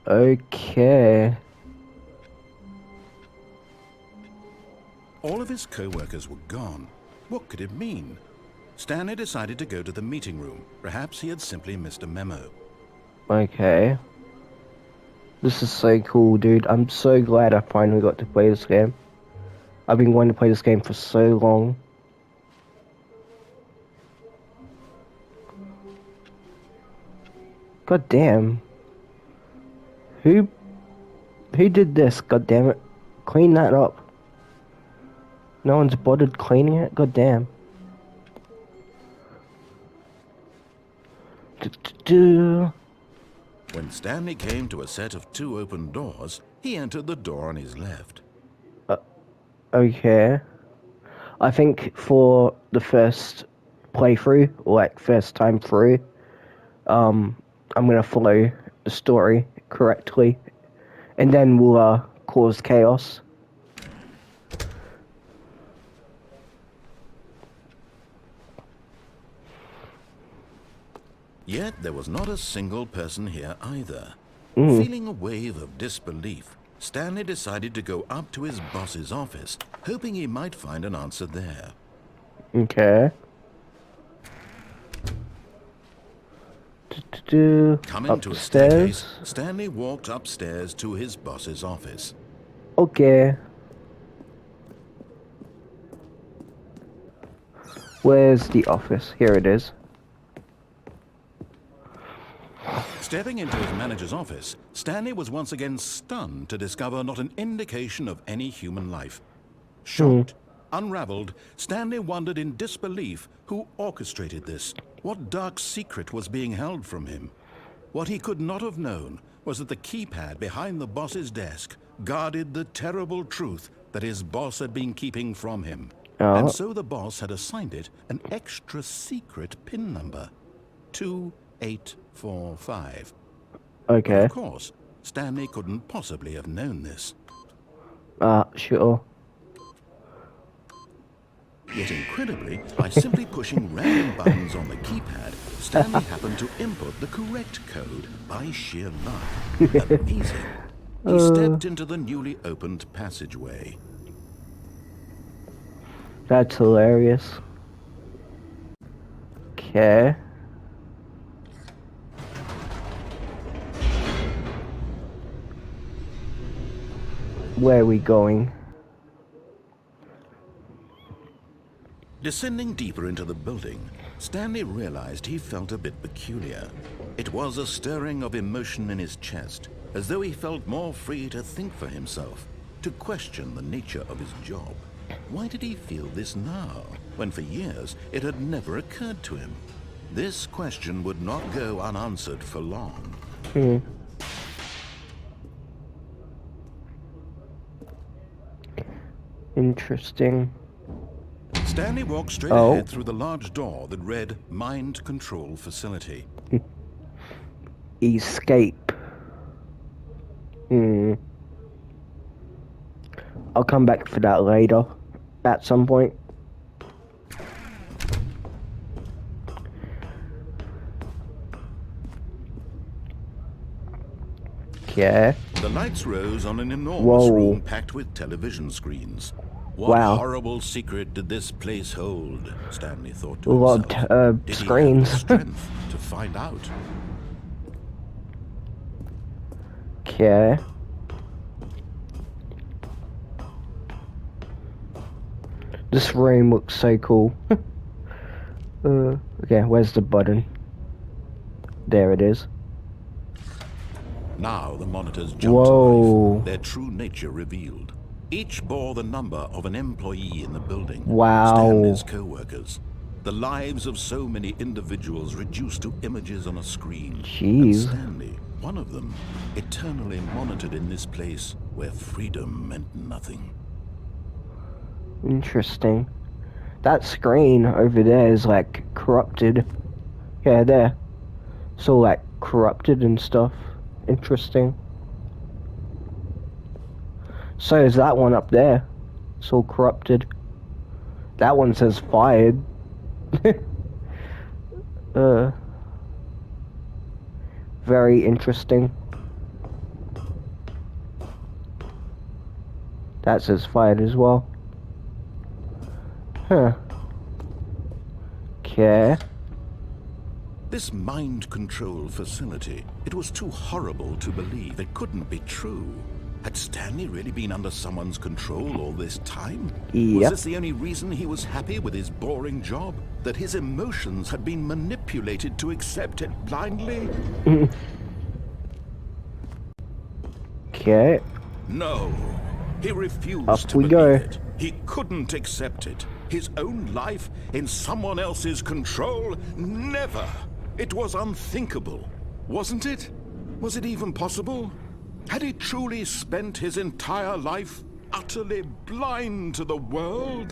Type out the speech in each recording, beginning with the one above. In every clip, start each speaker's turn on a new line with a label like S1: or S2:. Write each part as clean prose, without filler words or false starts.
S1: Okay.
S2: All of his co-workers were gone. What could it mean? Stanley decided to go to the meeting room. Perhaps he had simply missed a memo.
S1: Okay. This is so cool, dude. I'm so glad I finally got to play this game. I've been wanting to play this game for so long. God damn. Who did this? God damn it. Clean that up. No one's bothered cleaning it? God damn.
S2: When Stanley came to a set of 2 open doors, he entered the door on his left.
S1: Okay. I think for the first playthrough, or like first time through, I'm gonna follow the story correctly, and then we'll cause chaos.
S2: Yet there was not a single person here either.
S1: Mm.
S2: Feeling a wave of disbelief, Stanley decided to go up to his boss's office, hoping he might find an answer there.
S1: Okay.
S2: Coming to a
S1: Upstairs.
S2: staircase, Stanley walked upstairs to his boss's office.
S1: Okay. Where's the office? Here it is.
S2: Stepping into his manager's office, Stanley was once again stunned to discover not an indication of any human life. Shocked, unraveled, Stanley wondered in disbelief who orchestrated this. What dark secret was being held from him? What he could not have known was that the keypad behind the boss's desk guarded the terrible truth that his boss had been keeping from him.
S1: Oh.
S2: And so the boss had assigned it an extra secret PIN number. 2845.
S1: Okay.
S2: But of course, Stanley couldn't possibly have known this.
S1: Sure.
S2: Yet incredibly, by simply pushing random buttons on the keypad, Stanley happened to input the correct code by sheer luck. Amazing. He stepped into the newly opened passageway.
S1: That's hilarious. Okay. Where are we going?
S2: Descending deeper into the building, Stanley realized he felt a bit peculiar. It was a stirring of emotion in his chest, as though he felt more free to think for himself, to question the nature of his job. Why did he feel this now, when for years it had never occurred to him? This question would not go unanswered for long.
S1: Interesting.
S2: Stanley walked straight ahead through the large door that read Mind Control Facility.
S1: Escape. I'll come back for that later. At some point. Okay.
S2: The lights rose on an enormous room packed with television screens. What horrible secret did this place hold? Stanley thought to himself.
S1: A lot of
S2: did
S1: screens.
S2: He have the strength to find out?
S1: Okay. This room looks so cool. Okay, where's the button? There it is.
S2: Now the monitors jumped to life, their true nature revealed. Each bore the number of an employee in the building. Stanley's co-workers. The lives of so many individuals reduced to images on a screen. And Stanley, one of them, eternally monitored in this place where freedom meant nothing.
S1: Interesting. That screen over there is like corrupted. Yeah, there. So like corrupted and stuff. Interesting. So is that one up there. It's all corrupted. That one says fired. Very interesting. That says fired as well. Huh. Okay.
S2: This mind control facility, it was too horrible to believe. It couldn't be true. Had Stanley really been under someone's control all this time? Was
S1: Yep.
S2: this the only reason he was happy with his boring job? That his emotions had been manipulated to accept it blindly?
S1: Okay.
S2: No. He refused
S1: Up
S2: to
S1: we
S2: believe
S1: go.
S2: it. He couldn't accept it. His own life in someone else's control? Never. It was unthinkable, wasn't it? Was it even possible? Had he truly spent his entire life utterly blind to the world?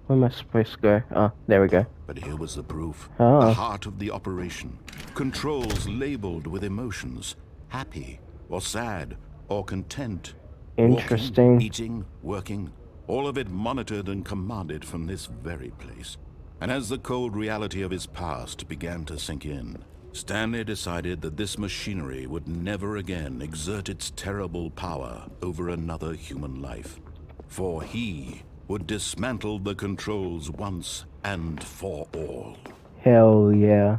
S1: Where am I supposed to go? Ah, there we go.
S2: But here was the proof.
S1: Ah.
S2: The heart of the operation. Controls labeled with emotions. Happy, or sad, or content.
S1: Interesting.
S2: Walking, eating, working. All of it monitored and commanded from this very place. And as the cold reality of his past began to sink in, Stanley decided that this machinery would never again exert its terrible power over another human life. For he would dismantle the controls once and for all.
S1: Hell yeah.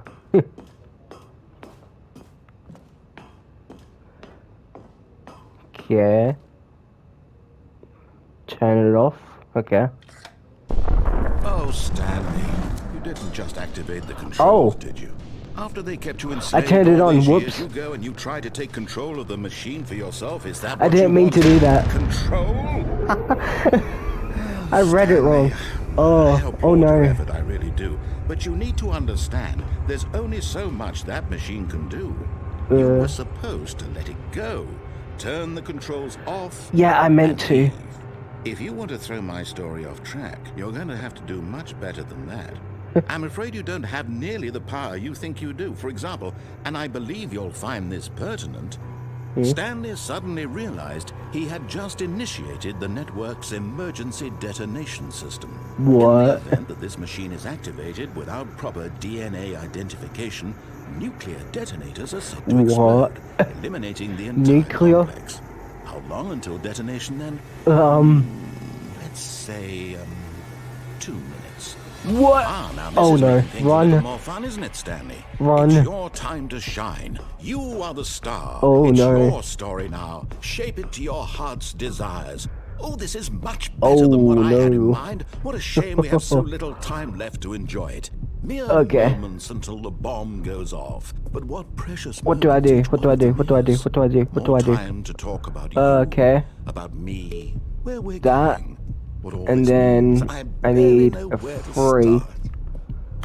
S1: Okay. Turn it off. Okay.
S2: Oh, Stanley, you didn't just activate the controls,
S1: Oh.
S2: did you? After they kept you enslaved
S1: turned it
S2: all
S1: on,
S2: these
S1: whoops.
S2: years, you go and you try to take control of the machine for yourself. Is that
S1: I
S2: what
S1: didn't
S2: you
S1: mean
S2: want?
S1: to do that.
S2: Control?
S1: I read it wrong. Oh,
S2: I help
S1: oh
S2: you
S1: no.
S2: to effort, I really do. But you need to understand, there's only so much that machine can do. You were supposed to let it go. Turn the controls off.
S1: Yeah, I meant
S2: and
S1: to.
S2: leave. If you want to throw my story off track, you're going to have to do much better than that. I'm afraid you don't have nearly the power you think you do. For example, and I believe you'll find this pertinent, Stanley suddenly realized he had just initiated the network's emergency detonation system. In the
S1: What?
S2: event that this machine is activated without proper DNA identification, nuclear detonators are set to
S1: What?
S2: explode, eliminating the entire
S1: Nuclear?
S2: complex. How long until detonation then? Let's say, 2 minutes.
S1: What?
S2: Now this
S1: Oh
S2: is
S1: no.
S2: making things a
S1: Run.
S2: little more fun, isn't it, Stanley?
S1: Run.
S2: It's your time to shine. You are the star.
S1: Oh,
S2: it's
S1: no.
S2: your story now. Shape it to your heart's desires. Oh, this is much better than what
S1: Oh,
S2: I had in
S1: no.
S2: mind. What a shame we have so little time left to enjoy it. Mere
S1: Okay.
S2: moments until the bomb goes off. But what precious
S1: What do I
S2: moments
S1: do?
S2: each
S1: What do I
S2: one of
S1: do?
S2: them
S1: What do I do?
S2: is.
S1: What do I do? What do
S2: More
S1: I do?
S2: time to talk about you.
S1: Okay.
S2: About me. Where we're
S1: That,
S2: going. What all
S1: and
S2: this
S1: then
S2: means.
S1: I
S2: barely
S1: need
S2: know
S1: a
S2: where to
S1: 3.
S2: start.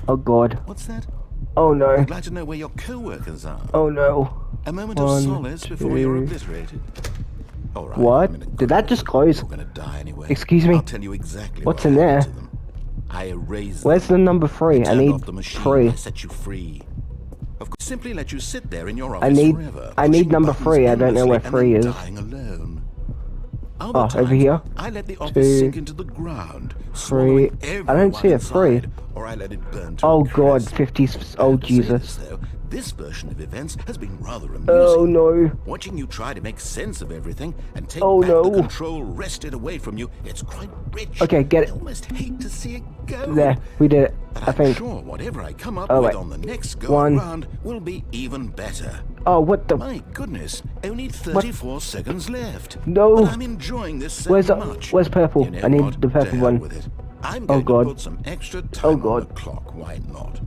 S1: Oh god.
S2: What's that?
S1: Oh no.
S2: I'd like to know where your co-workers are.
S1: Oh no.
S2: A moment of
S1: 1,
S2: solace before you're
S1: 2.
S2: obliterated. All right,
S1: What?
S2: I'm in a
S1: Did
S2: good
S1: that just
S2: mood.
S1: close?
S2: You're gonna die anyway.
S1: Excuse me?
S2: I'll tell you exactly
S1: What's
S2: what
S1: in
S2: happened
S1: there?
S2: to them. I erased
S1: Where's the
S2: them.
S1: number 3? I
S2: Turned
S1: need
S2: off the machine.
S1: 3.
S2: I set you free. Of course, simply let you sit there in your
S1: I
S2: office
S1: need-
S2: forever.
S1: I need
S2: pushing
S1: number
S2: buttons
S1: 3. I don't know where
S2: endlessly
S1: 3
S2: and
S1: is.
S2: then dying alone. Other
S1: Oh, over
S2: times,
S1: here?
S2: I let the office
S1: 2,
S2: sink into the ground,
S1: 3.
S2: swallowing
S1: I don't see a
S2: everyone
S1: 3.
S2: inside, or I let it burn to
S1: Oh
S2: a
S1: god,
S2: crisp.
S1: 50.
S2: I
S1: Oh
S2: have to say
S1: Jesus.
S2: this, though, this version of events has been rather amusing.
S1: Oh no.
S2: Watching you try to make sense of everything and take
S1: Oh,
S2: back the
S1: no.
S2: control wrested away from you, it's quite rich.
S1: Okay, get it.
S2: I almost hate to see it go.
S1: There, we did it.
S2: But
S1: I
S2: I'm
S1: think.
S2: sure whatever I come up
S1: Oh,
S2: with
S1: wait.
S2: on the next go
S1: 1.
S2: around will be even better.
S1: Oh, what the?
S2: My goodness, only 34 seconds left.
S1: No.
S2: But I'm enjoying this so
S1: Where's
S2: much.
S1: where's purple?
S2: You know
S1: I need
S2: what?
S1: the
S2: To
S1: purple
S2: hell
S1: one.
S2: with it. I'm
S1: Oh,
S2: going
S1: God.
S2: to put some extra time on
S1: God.
S2: the clock. Why not?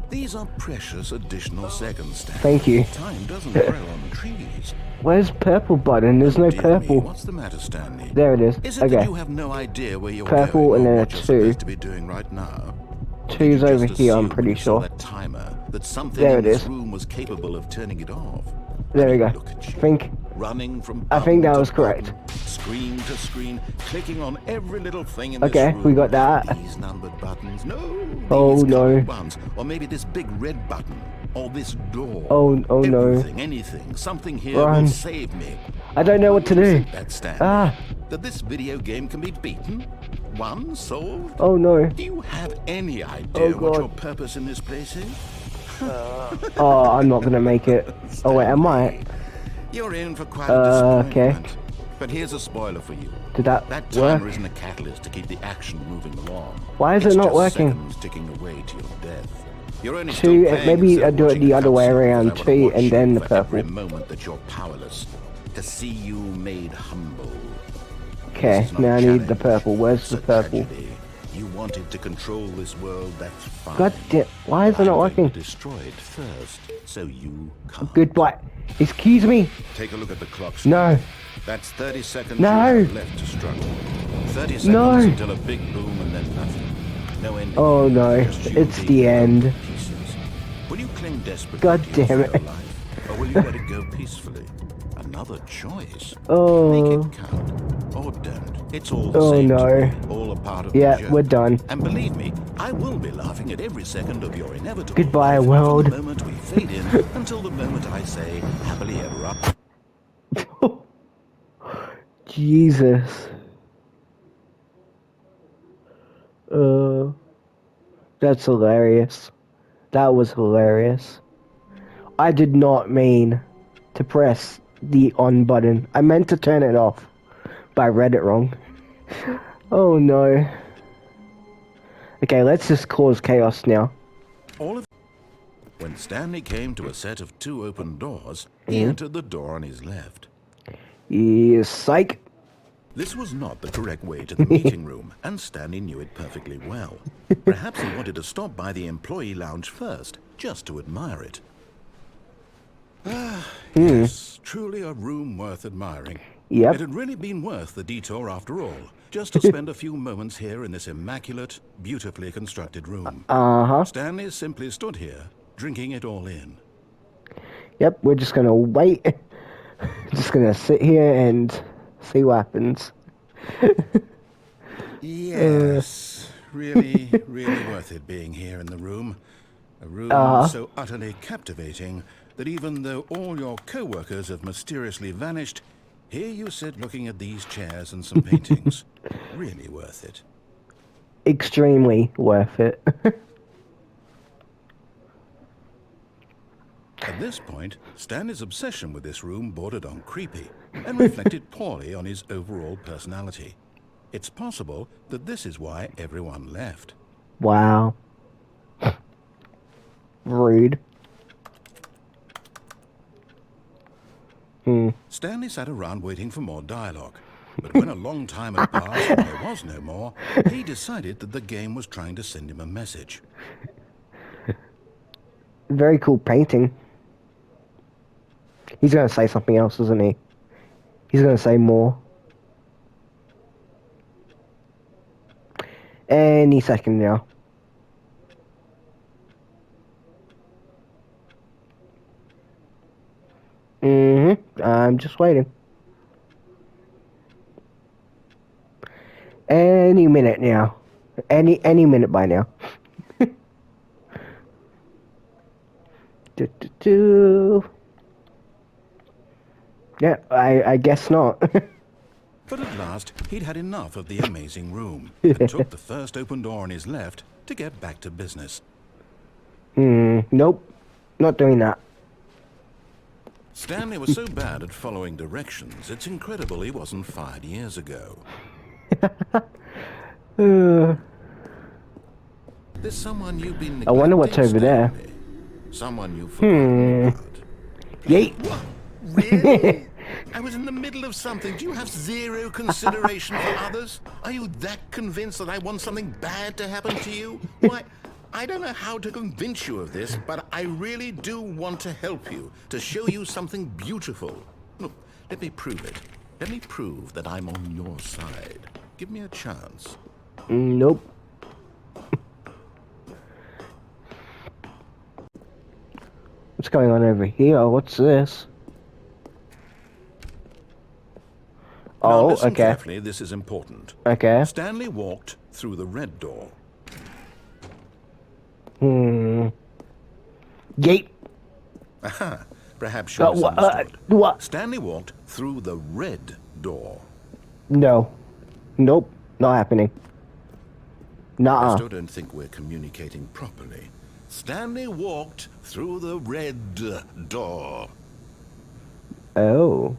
S2: These are precious additional seconds, Stan.
S1: Thank you.
S2: Time doesn't grow on trees.
S1: Where's purple button? There's no
S2: Dear me,
S1: purple.
S2: what's the matter, Stanley?
S1: There it is.
S2: Is it
S1: Okay.
S2: that you have no idea where you're
S1: Purple
S2: going
S1: and
S2: or
S1: then a
S2: what you're
S1: 2.
S2: supposed to be doing right now? Or did
S1: 2's
S2: you
S1: over
S2: just
S1: here, I'm
S2: assume
S1: pretty
S2: when you saw
S1: sure.
S2: that timer that something
S1: There
S2: in
S1: it
S2: this
S1: is.
S2: room was capable of turning it off?
S1: There we go.
S2: Look at you.
S1: Think.
S2: Running from
S1: I think
S2: button
S1: that
S2: to
S1: was correct.
S2: button, screen to screen, clicking on every little thing in
S1: Okay,
S2: this room.
S1: we got that.
S2: These numbered buttons. No,
S1: Oh,
S2: these
S1: no.
S2: colored ones. Or maybe this big red button. Or this door.
S1: Oh no.
S2: Everything, anything. Something here
S1: Run.
S2: will save me.
S1: I don't know what to do.
S2: That Stanley.
S1: Ah.
S2: That this video game can be beaten? Won? Solved?
S1: Oh no.
S2: Do you have any idea
S1: Oh,
S2: what
S1: God.
S2: your purpose in this place is?
S1: Oh, I'm not gonna make it. Oh wait, am I?
S2: You're in for quite a
S1: Okay.
S2: disappointment. But here's a spoiler for you.
S1: Did that
S2: That
S1: work?
S2: timer isn't a catalyst to keep the action moving along.
S1: Why is
S2: It's
S1: it not
S2: just
S1: working?
S2: seconds ticking away to your death. You're only still paying
S1: Maybe
S2: instead
S1: I
S2: of
S1: do it
S2: watching
S1: the
S2: a
S1: other way
S2: cutscene,
S1: around.
S2: because I wanna
S1: 2
S2: watch
S1: and then
S2: you
S1: the
S2: for every
S1: purple.
S2: moment that you're powerless. To see you made humble.
S1: Okay,
S2: This is not
S1: now
S2: a
S1: I need the
S2: challenge.
S1: purple. Where's
S2: It's
S1: the
S2: a
S1: purple?
S2: tragedy. You wanted to control this world, that's fine.
S1: God damn, why is
S2: But
S1: it not
S2: I'm
S1: working?
S2: going to destroy it first, so you can't.
S1: Goodbye. Excuse me.
S2: Take a look at the clock.
S1: No.
S2: That's 30 seconds
S1: No.
S2: you have left to struggle. 30 seconds
S1: No.
S2: until a big boom and then nothing. No ending.
S1: Oh no,
S2: Just you
S1: it's
S2: being
S1: the
S2: blown to
S1: end.
S2: pieces. Will you cling desperately
S1: God
S2: to your
S1: damn it.
S2: frail life, or will you let it go peacefully? Another choice. Make
S1: Oh.
S2: it count, or don't. It's all the
S1: Oh
S2: same
S1: no.
S2: to me. All a part of
S1: Yeah,
S2: the joke.
S1: we're done.
S2: And believe me, I will be laughing at every second of your inevitable
S1: Goodbye,
S2: life
S1: world.
S2: from the moment we fade in until the moment I say happily ever after.
S1: Jesus. That's hilarious. That was hilarious. I did not mean to press the on button. I meant to turn it off, but I read it wrong. Oh no. Okay, let's just cause chaos now.
S2: All of When Stanley came to a set of 2 open doors, he entered the door on his left.
S1: Yes, psych.
S2: This was not the correct way to the meeting room, and Stanley knew it perfectly well. Perhaps he wanted to stop by the employee lounge first, just to admire it. Yes, truly a room worth admiring.
S1: Yep.
S2: It had really been worth the detour after all, just to spend a few moments here in this immaculate, beautifully constructed room. Stanley simply stood here, drinking it all in.
S1: Yep, we're just gonna wait. Just gonna sit here and see what happens.
S2: Yes, really, really worth it being here in the room. A room so utterly captivating that even though all your co-workers have mysteriously vanished, here you sit looking at these chairs and some paintings. Really worth it.
S1: Extremely worth it.
S2: At this point, Stanley's obsession with this room bordered on creepy and reflected poorly on his overall personality. It's possible that this is why everyone left.
S1: Wow. Rude.
S2: Stanley sat around waiting for more dialogue. But when a long time had passed and there was no more, he decided that the game was trying to send him a message.
S1: Very cool painting. He's gonna say something else, isn't he? He's gonna say more. Any second now. I'm just waiting. Any minute now. Any minute by now. Yeah, I guess not.
S2: But at last, he'd had enough of the amazing room and took the first open door on his left to get back to business.
S1: Nope. Not doing that.
S2: Stanley was so bad at following directions, it's incredible he wasn't fired years ago. There's someone you've been neglecting,
S1: I wonder what's over there.
S2: Stanley. Someone you've forgotten about.
S1: Yeet.
S2: What? Really? I was in the middle of something. Do you have zero consideration for others? Are you that convinced that I want something bad to happen to you? Why, I don't know how to convince you of this, but I really do want to help you, to show you something beautiful. Look, let me prove it. Let me prove that I'm on your side. Give me a chance.
S1: Nope. What's going on over here? What's this?
S2: Now
S1: Oh,
S2: listen
S1: okay.
S2: carefully, this is important.
S1: Okay.
S2: Stanley walked through the red door.
S1: Gate.
S2: Aha, perhaps you misunderstood.
S1: What?
S2: Stanley walked through the red door.
S1: No. Nope. Not happening.
S2: I
S1: Nuh-uh.
S2: still don't think we're communicating properly. Stanley walked through the red door.
S1: Oh.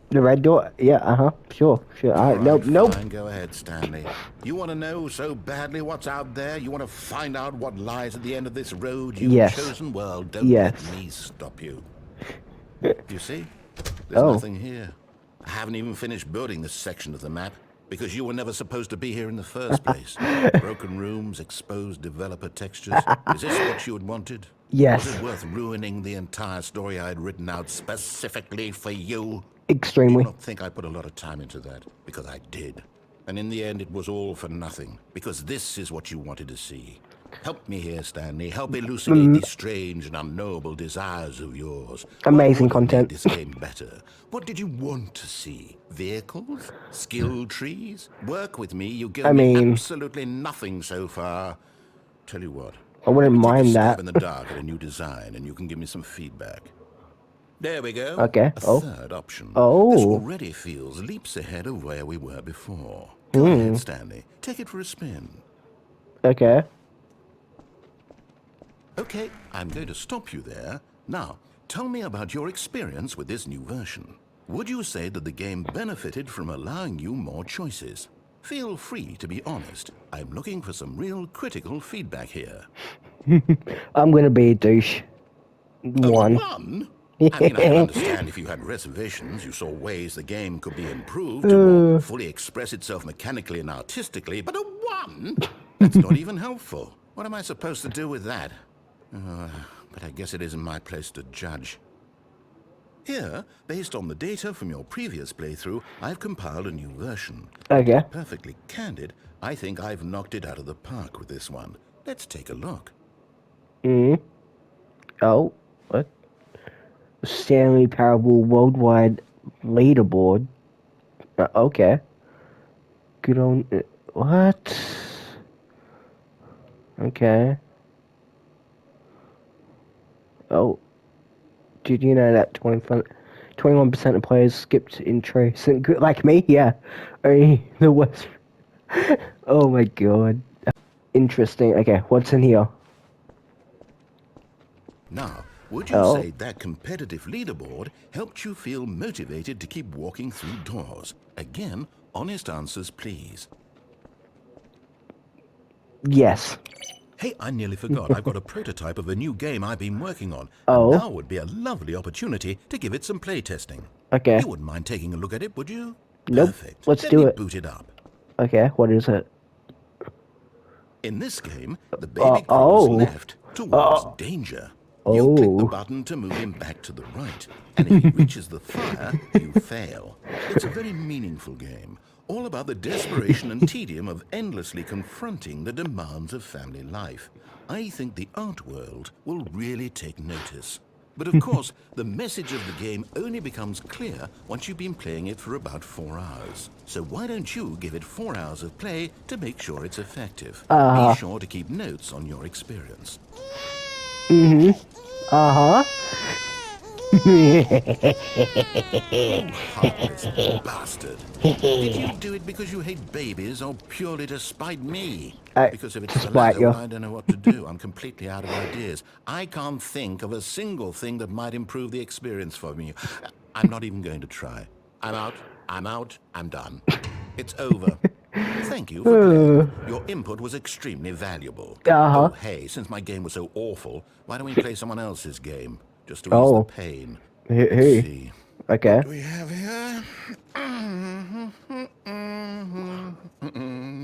S1: The red door? Yeah, sure.
S2: All
S1: Nope,
S2: right,
S1: nope.
S2: fine. Go ahead, Stanley. You want to know so badly what's out there? You want to find out what lies at the end of this road you've
S1: Yes.
S2: chosen? Well, don't let
S1: Yes.
S2: me stop you. You see? There's
S1: Oh.
S2: nothing here. I haven't even finished building this section of the map because you were never supposed to be here in the first place. Broken rooms, exposed developer textures. Is this what you had wanted? Was it
S1: Yes.
S2: worth ruining the entire story I had written out specifically for you? Do
S1: Extremely.
S2: not think I put a lot of time into that, because I did. And in the end, it was all for nothing, because this is what you wanted to see. Help me here, Stanley. Help elucidate these strange and unknowable desires of yours. What
S1: Amazing
S2: would have made
S1: content.
S2: this game better? What did you want to see? Vehicles? Skill trees? Work with me. You've
S1: I
S2: given me
S1: mean,
S2: absolutely nothing so far. Tell you what.
S1: I
S2: Let
S1: wouldn't
S2: me take a
S1: mind
S2: stab
S1: that.
S2: in the dark at a new design, and you can give me some feedback. There we go.
S1: Okay.
S2: A
S1: Oh.
S2: third option. This
S1: Oh.
S2: already feels leaps ahead of where we were before. Go
S1: Hmm.
S2: ahead, Stanley. Take it for a spin.
S1: Okay.
S2: Okay, I'm going to stop you there. Now, tell me about your experience with this new version. Would you say that the game benefited from allowing you more choices? Feel free to be honest. I'm looking for some real critical feedback here.
S1: I'm gonna be a douche.
S2: A
S1: One.
S2: 1? I mean, I can understand if you had reservations, you saw ways the game could be improved to more fully express itself mechanically and artistically, but a 1? That's not even helpful. What am I supposed to do with that? But I guess it isn't my place to judge. Here, based on the data from your previous playthrough, I've compiled a new version. And to
S1: Okay.
S2: be perfectly candid, I think I've knocked it out of the park with this one. Let's take a look.
S1: Hmm. Oh. What? Stanley Parable Worldwide Leaderboard. Okay. Good on. What? Okay. Oh. Did you know that 21% of players skipped intro? Like me? Yeah. Only the worst. Oh my god. Interesting. Okay, what's in here?
S2: Now, would you
S1: Oh.
S2: say that competitive leaderboard helped you feel motivated to keep walking through doors? Again, honest answers, please.
S1: Yes.
S2: Hey, I nearly forgot. I've got a prototype of a new game I've been working on, and
S1: Oh.
S2: now would be a lovely opportunity to give it some playtesting.
S1: Okay.
S2: You wouldn't mind taking a look at it, would you?
S1: Nope.
S2: Perfect.
S1: Let's
S2: Let
S1: do
S2: me
S1: it.
S2: boot it up.
S1: Okay, what is it?
S2: In this game, the baby crawls
S1: Oh.
S2: left towards danger. You click the
S1: Oh.
S2: button to move him back to the right, and if he reaches the fire, you fail. It's a very meaningful game, all about the desperation and tedium of endlessly confronting the demands of family life. I think the art world will really take notice. But of course, the message of the game only becomes clear once you've been playing it for about 4 hours. So why don't you give it 4 hours of play to make sure it's effective? Be sure to keep notes on your experience.
S1: Uh-huh.
S2: You heartless bastard. Did you do it because you hate babies or purely to spite me? Because if it's
S1: To
S2: the
S1: spite
S2: latter, well,
S1: you.
S2: I don't know what to do. I'm completely out of ideas. I can't think of a single thing that might improve the experience for me. I'm not even going to try. I'm out. I'm out. I'm done. It's over. Thank you for playing. Your input was extremely valuable.
S1: Uh-huh.
S2: Oh, hey, since my game was so awful, why don't we play someone else's game? Just to ease the
S1: Oh.
S2: pain. Let's
S1: Who?
S2: see.
S1: Okay.
S2: What do we have here?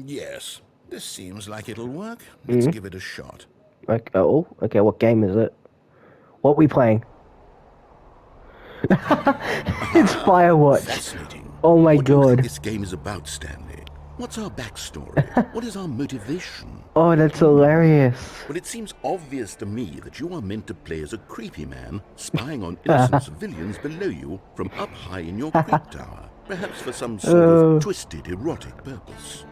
S2: Yes, this seems like it'll work. Let's give it a shot.
S1: Like, oh, okay, what game is it? What we playing? It's Firewatch.
S2: Fascinating.
S1: Oh my
S2: What do you think
S1: god.
S2: this game is about, Stanley? What's our backstory? What is our motivation?
S1: Oh, that's hilarious.
S2: Well, it seems obvious to me that you are meant to play as a creepy man spying on innocent civilians below you from up high in your creep tower, perhaps for some sort of twisted erotic purpose.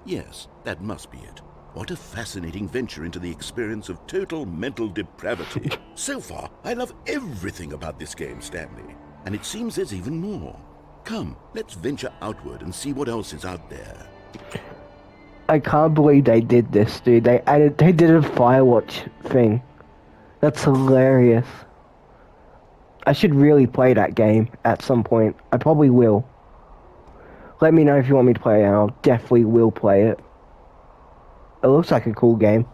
S2: Yes, that must be it. What a fascinating venture into the experience of total mental depravity. So far, I love everything about this game, Stanley. And it seems there's even more. Come, let's venture outward and see what else is out there.
S1: I can't believe they did this, dude. They did a Firewatch thing. That's hilarious. I should really play that game at some point. I probably will. Let me know if you want me to play it, and I'll definitely will play it. It looks like a cool game.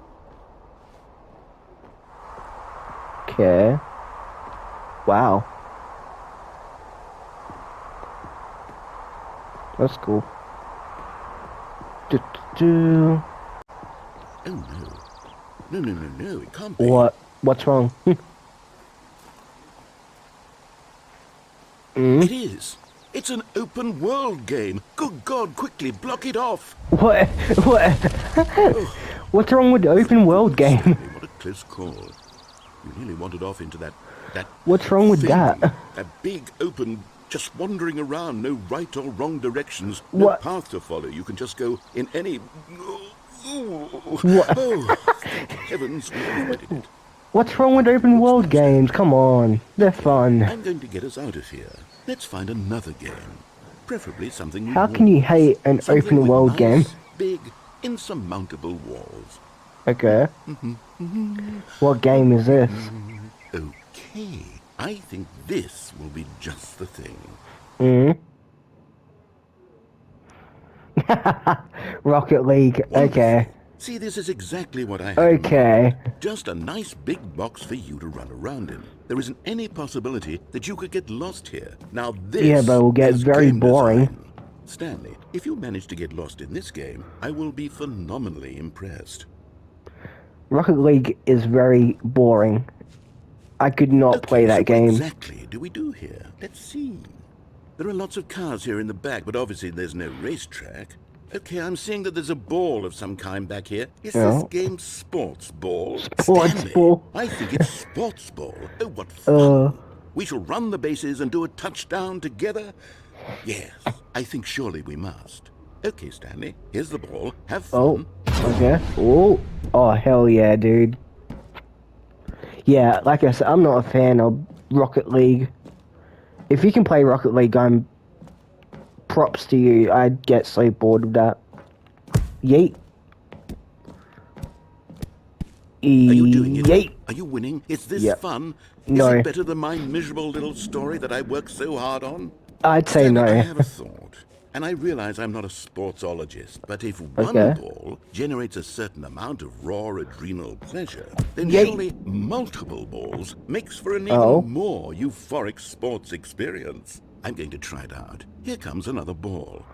S1: Okay. Wow. That's cool. Do.
S2: Oh no. No, it can't be.
S1: What? What's wrong?
S2: It is. It's an open world game. Good God, quickly block it off.
S1: What? What? What's wrong with the open world game?
S2: Stanley, what a close call. You nearly wandered off into that
S1: What's wrong with
S2: thing,
S1: that?
S2: That big open, just wandering around, no right or wrong directions, no
S1: What?
S2: path to follow. You can just go in any.
S1: What?
S2: Oh, thank heavens we avoided it.
S1: What's wrong with open world games? Come on, they're fun.
S2: I'm going to get us out of here. Let's find another game. Preferably something with
S1: How can you
S2: walls.
S1: hate an
S2: Something
S1: open
S2: with
S1: world game?
S2: nice, big, insurmountable walls.
S1: Okay. What game is this?
S2: Okay, I think this will be just the thing.
S1: Rocket League. Okay.
S2: See, this is exactly what I had in
S1: Okay.
S2: mind. Just a nice big box for you to run around in. There isn't any possibility that you could get lost here. Now this
S1: Yeah, but it will get
S2: is
S1: very
S2: game
S1: boring.
S2: design. Stanley, if you manage to get lost in this game, I will be phenomenally impressed.
S1: Rocket League is very boring. I could not play that
S2: so
S1: game.
S2: What exactly do we do here? Let's see. There are lots of cars here in the back, but obviously there's no racetrack. Okay, I'm seeing that there's a ball of some kind back here. Is this game sports ball?
S1: Sports
S2: Stanley,
S1: ball.
S2: I think it's sports ball. Oh, what fun. We shall run the bases and do a touchdown together? Yes, I think surely we must. Okay, Stanley, here's the ball. Have fun.
S1: Okay. Oh, hell yeah, dude. Yeah, like I said, I'm not a fan of Rocket League. If you can play Rocket League, I'm props to you. I'd get so bored of that. Yeet.
S2: Are you doing it?
S1: Yeet.
S2: Are you winning? Is this fun?
S1: No.
S2: Is it better than my miserable little story that I worked so hard on?
S1: I'd say
S2: Stanley, I
S1: no.
S2: have a thought. And I realize I'm not a sportsologist, but if one ball generates a certain amount of raw adrenal pleasure, then surely multiple balls makes for an even more euphoric sports experience. I'm going to try it out. Here comes another ball.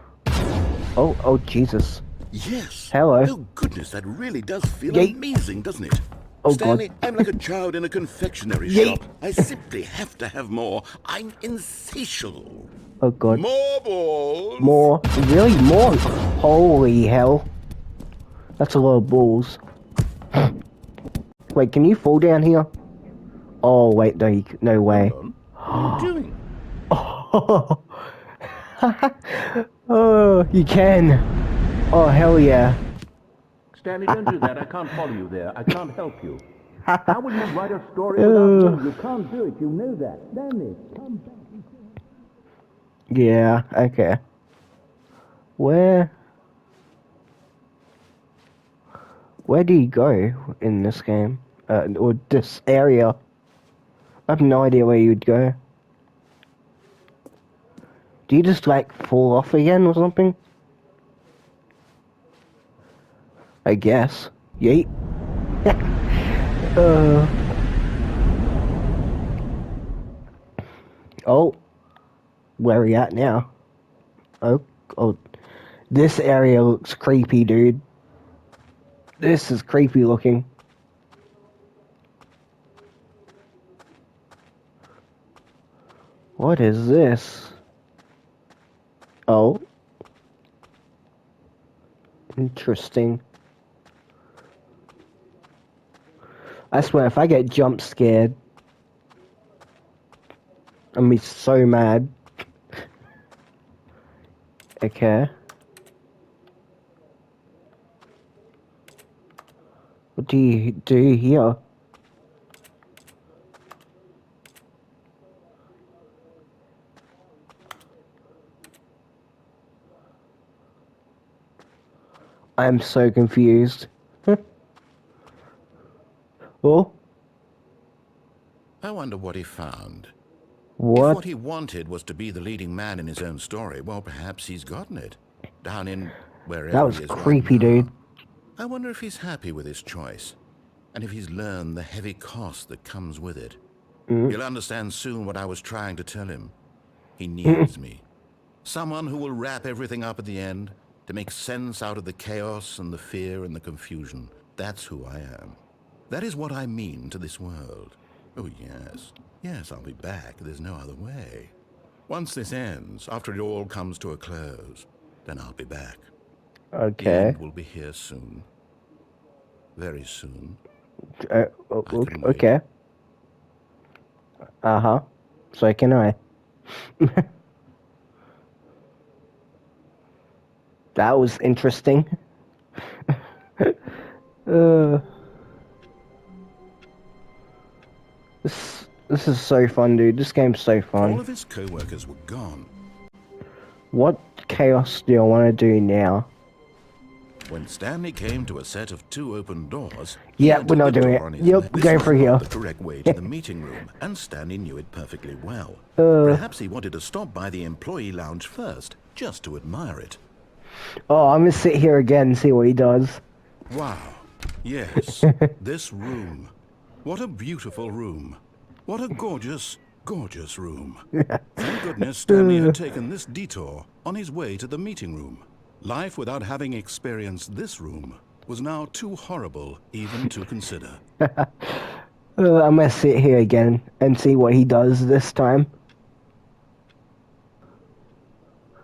S1: Oh, Jesus.
S2: Yes.
S1: Hello.
S2: Oh, goodness, that really does feel amazing, doesn't it?
S1: Oh,
S2: Stanley,
S1: God.
S2: I'm like a child in a confectionery shop. I simply have to have more. I'm insatiable.
S1: Oh, God.
S2: More balls.
S1: More? Really? More? Holy hell. That's a lot of balls. Wait, can you fall down here? Oh, wait, no way.
S2: Hold on. What are you doing?
S1: Oh, you can. Oh, hell yeah.
S3: Stanley, don't do that. I can't follow you there. I can't help you. How will you write a story without me? You can't do it. You know that. Stanley, come back.
S1: Yeah, okay. Where do you go in this game? Or this area? I have no idea where you'd go. Do you just, like, fall off again or something? I guess. Yeet. Oh. Where are we at now? Oh, this area looks creepy, dude. This is creepy looking. What is this? Oh. Interesting. I swear, if I get jump scared, I'm gonna be so mad. Okay. What do you do here? I'm so confused. Oh?
S2: I wonder what he found. If
S1: What?
S2: what he wanted was to be the leading man in his own story, well, perhaps he's gotten it. Down in
S1: That
S2: wherever
S1: was
S2: he is right
S1: creepy, dude.
S2: now. I wonder if he's happy with his choice, and if he's learned the heavy cost that comes with it. He'll understand soon what I was trying to tell him. He needs me. Someone who will wrap everything up at the end to make sense out of the chaos and the fear and the confusion. That's who I am. That is what I mean to this world. Oh, yes. Yes, I'll be back. There's no other way. Once this ends, after it all comes to a close, then I'll be back. The
S1: Okay.
S2: end will be here soon. Very soon. can wait.
S1: Okay. Uh-huh. So can I. That was interesting. uh, this is so fun, dude. This game's so
S2: All
S1: fun.
S2: of his co-workers were gone.
S1: What chaos do I want to do now?
S2: When Stanley came to a set of 2 open doors,
S1: Yep,
S2: he
S1: we're not
S2: entered the
S1: doing
S2: door
S1: it.
S2: on his
S1: Yep,
S2: left.
S1: we're
S2: This
S1: going
S2: was
S1: for
S2: not
S1: here.
S2: the correct way to the meeting room, and Stanley knew it perfectly well. Perhaps he wanted to stop by the employee lounge first, just to admire it.
S1: Oh, I'm gonna sit here again and see what he does.
S2: Wow. Yes, this room. What a beautiful room. What a gorgeous, gorgeous room. Thank goodness Stanley had taken this detour on his way to the meeting room. Life without having experienced this room was now too horrible even to consider.
S1: I'm gonna sit here again and see what he does this time.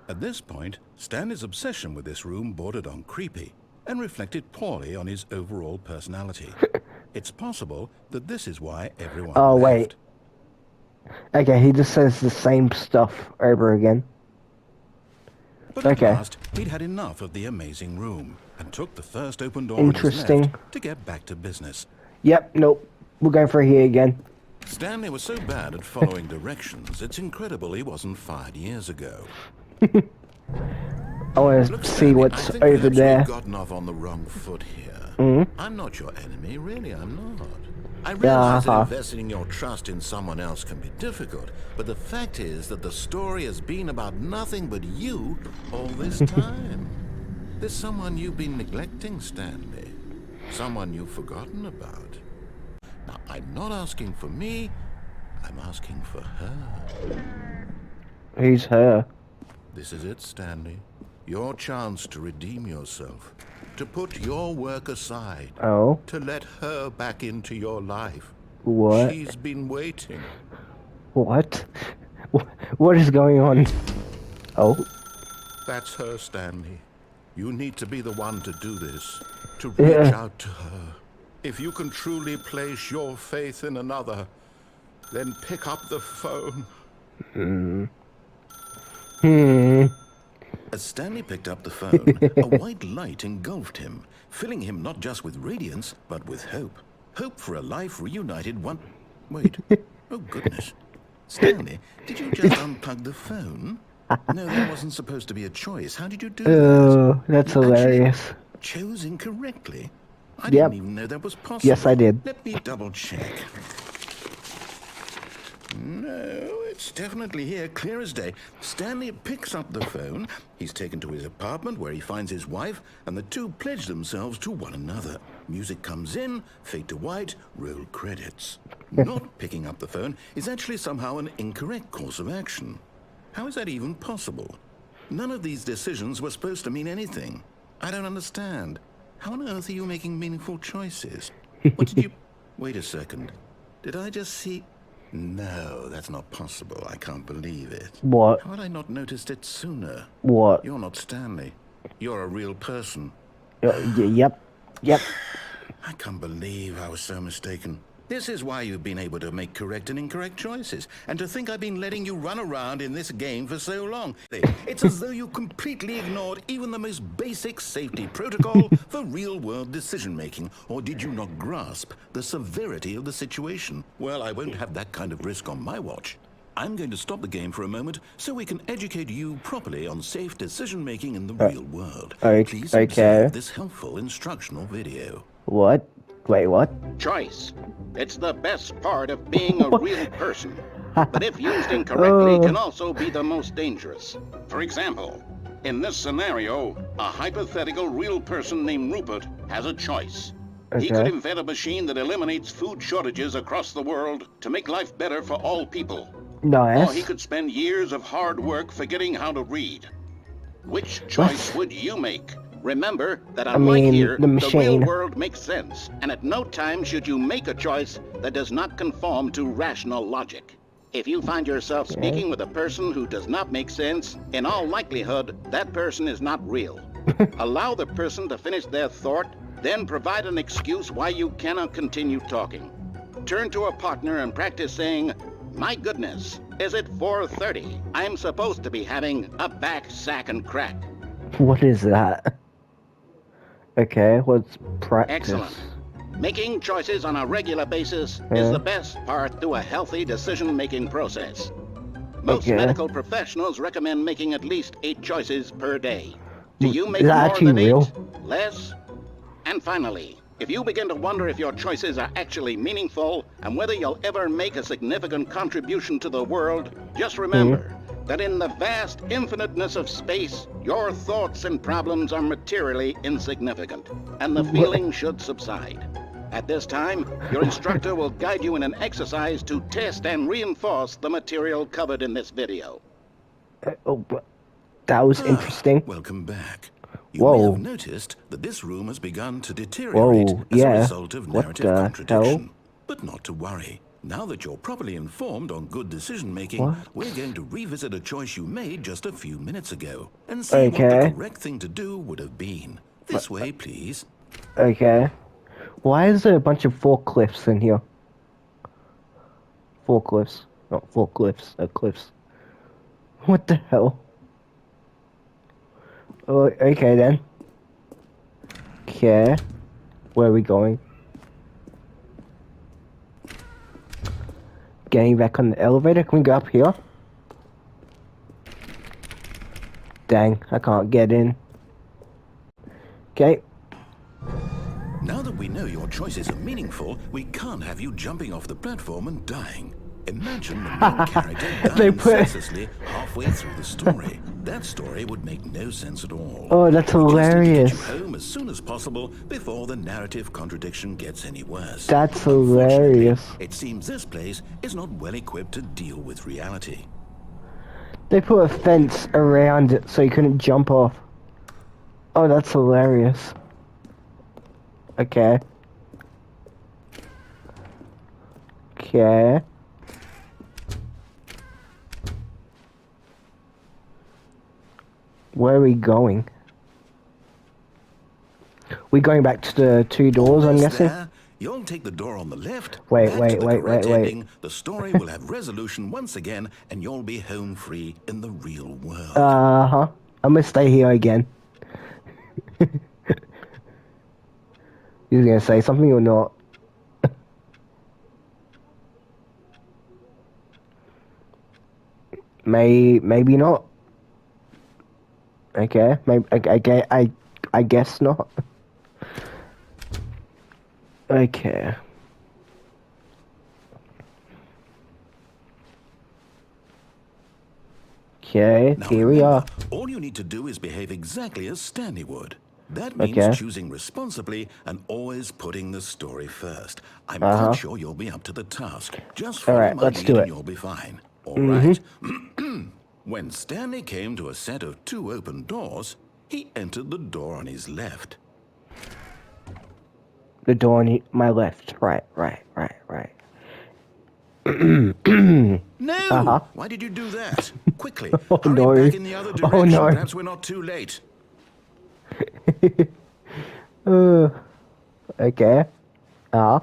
S2: At this point, Stanley's obsession with this room bordered on creepy and reflected poorly on his overall personality. It's possible that this is why everyone
S1: Oh,
S2: left.
S1: wait. Okay, he just says the same stuff over again.
S2: But at
S1: Okay.
S2: last, he'd had enough of the amazing room and took the first open door on his
S1: Interesting.
S2: left to get back to business.
S1: Yep, nope. We're going for here again.
S2: Stanley was so bad at following directions, it's incredible he wasn't fired years ago.
S1: I want to
S2: Look,
S1: see
S2: Stanley,
S1: what's
S2: I think
S1: over
S2: perhaps
S1: there.
S2: we've gotten off on the wrong foot here. I'm not your enemy, really, I'm not. I realize that investing in your trust in someone else can be difficult, but the fact is that the story has been about nothing but you all this time. There's someone you've been neglecting, Stanley. Someone you've forgotten about. Now, I'm not asking for me, I'm asking for her.
S1: Who's her?
S2: This is it, Stanley. Your chance to redeem yourself. To put your work aside.
S1: Oh,
S2: To let her back into your life.
S1: what?
S2: She's been waiting.
S1: What? What is going on? Oh,
S2: That's her, Stanley. You need to be the one to do this. To reach out to her. If you can truly place your faith in another, then pick up the phone. As Stanley picked up the phone, a white light engulfed him, filling him not just with radiance, but with hope. Hope for a life reunited one... Wait. Oh, goodness. Stanley, did you just unplug the phone? No, that wasn't supposed to be a choice. How did you do that?
S1: oh, that's
S2: You actually
S1: hilarious.
S2: chose incorrectly. I
S1: Yep.
S2: didn't even know that was possible.
S1: Yes, I did.
S2: Let me double check. No, it's definitely here, clear as day. Stanley picks up the phone. He's taken to his apartment where he finds his wife, and the two pledge themselves to one another. Music comes in, fade to white, roll credits. Not picking up the phone is actually somehow an incorrect course of action. How is that even possible? None of these decisions were supposed to mean anything. I don't understand. How on earth are you making meaningful choices? What did you... Wait a second. Did I just see... No, that's not possible. I can't believe it.
S1: What?
S2: How had I not noticed it sooner?
S1: What?
S2: You're not Stanley. You're a real person.
S1: Yep.
S2: I can't believe I was so mistaken. This is why you've been able to make correct and incorrect choices. And to think I've been letting you run around in this game for so long. It's as though you completely ignored even the most basic safety protocol for real-world decision-making. Or did you not grasp the severity of the situation? Well, I won't have that kind of risk on my watch. I'm going to stop the game for a moment so we can educate you properly on safe decision-making in the real world. Please observe this helpful instructional video.
S1: What? Wait, what?
S4: Choice. It's the best part of being a real person. but if used incorrectly,
S1: Oh.
S4: can also be the most dangerous. For example, in this scenario, a hypothetical real person named Rupert has a choice. He could
S1: Okay.
S4: invent a machine that eliminates food shortages across the world to make life better for all people. Or he
S1: Nice.
S4: could spend years of hard work forgetting how to read. Which choice
S1: What?
S4: would you make? Remember that
S1: I
S4: unlike
S1: mean,
S4: here,
S1: the
S4: the real
S1: machine.
S4: world makes sense, and at no time should you make a choice that does not conform to rational logic. If you find yourself
S1: Okay.
S4: speaking with a person who does not make sense, in all likelihood, that person is not real. Allow the person to finish their thought, then provide an excuse why you cannot continue talking. Turn to a partner and practice saying, "My goodness, is it 4:30? I'm supposed to be having a back, sack, and crack."
S1: What is that? Okay, let's practice.
S4: Excellent. Making choices on a regular basis is the best part to a healthy decision-making process. Most
S1: Okay.
S4: medical professionals recommend making at least 8 choices per day. Do you make
S1: Is that
S4: more
S1: actually
S4: than
S1: real?
S4: 8? Less? And finally, if you begin to wonder if your choices are actually meaningful and whether you'll ever make a significant contribution to the world, just remember that in the vast infiniteness of space, your thoughts and problems are materially insignificant, and the feeling should subside. At this time, your instructor will guide you in an exercise to test and reinforce the material covered in this video.
S1: Oh, that was interesting.
S2: Welcome back. You may
S1: Whoa.
S2: have noticed that this room has begun to deteriorate
S1: Whoa,
S2: as a
S1: yeah.
S2: result of
S1: What
S2: narrative
S1: the
S2: contradiction.
S1: hell?
S2: But not to worry. Now that you're properly informed on good decision-making,
S1: What?
S2: we're going to revisit a choice you made just a few minutes ago and see what the
S1: Okay.
S2: correct thing to do would have been. This way, please.
S1: Okay. Why is there a bunch of forklifts in here? Forklifts. Not forklifts, cliffs. What the hell? Oh, okay then. Okay. Where are we going? Getting back on the elevator? Can we go up here? Dang, I can't get in. Okay.
S2: Now that we know your choices are meaningful, we can't have you jumping off the platform and dying. Imagine the main character
S1: They
S2: dying
S1: put-
S2: senselessly halfway through the story. That story would make no sense at all.
S1: Oh, that's
S2: We just need to
S1: hilarious.
S2: get you home as soon as possible before the narrative contradiction gets any worse.
S1: That's
S2: Unfortunately,
S1: hilarious.
S2: it seems this place is not well equipped to deal with reality.
S1: They put a fence around it so you couldn't jump off. Oh, that's hilarious. Okay. Okay. Where are we going? We going back to the 2 doors, I'm
S2: Almost
S1: guessing?
S2: there. You'll take the door on the left.
S1: Wait,
S2: back
S1: wait,
S2: to the
S1: wait,
S2: correct
S1: wait, wait.
S2: ending. The story will have resolution once again, and you'll be home free in the real world.
S1: Uh-huh. I'm gonna stay here again. You gonna say something or not? Maybe not. Okay, maybe I guess not. Okay. Okay,
S2: Now
S1: here we
S2: remember,
S1: are.
S2: all you need to do is behave exactly as Stanley would. That means
S1: Okay.
S2: choosing responsibly and always putting the story first. I'm
S1: Uh-huh.
S2: quite sure you'll be up to the task. Just follow
S1: Alright,
S2: my
S1: let's
S2: lead
S1: do
S2: and
S1: it.
S2: you'll be fine. All right. When Stanley came to a set of 2 open doors, he entered the door on his left.
S1: The door on my left. Right.
S2: No! Why did you do that? Quickly,
S1: Oh,
S2: hurry
S1: no.
S2: back in the other
S1: Oh,
S2: direction.
S1: no.
S2: Perhaps we're not too late.
S1: Okay. Oh.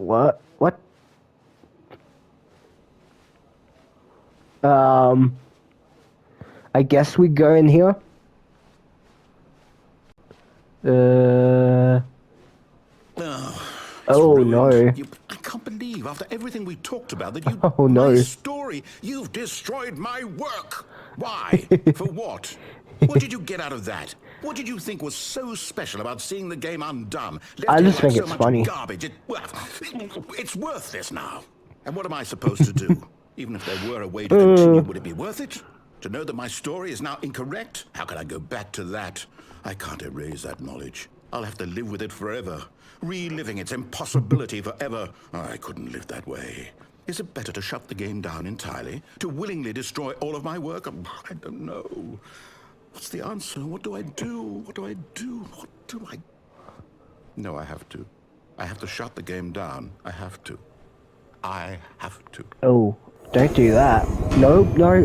S1: What? I guess we go in here.
S2: It's
S1: Oh,
S2: ruined.
S1: no.
S2: I can't believe, after everything we talked about, that you...
S1: Oh, no.
S2: My story! You've destroyed my work! Why? For what? What did you get out of that? What did you think was so special about seeing the game undone? Left
S1: I
S2: here
S1: just
S2: like
S1: think
S2: so
S1: it's
S2: much
S1: funny.
S2: garbage. It's worthless now. And what am I supposed to do? Even if there were a way to continue, would it be worth it? To know that my story is now incorrect? How can I go back to that? I can't erase that knowledge. I'll have to live with it forever, reliving its impossibility forever. I couldn't live that way. Is it better to shut the game down entirely? To willingly destroy all of my work? I don't know. What's the answer? What do I do? What do I do? What do I... No, I have to. I have to shut the game down. I have to. I have to.
S1: Oh, don't do that. No, no,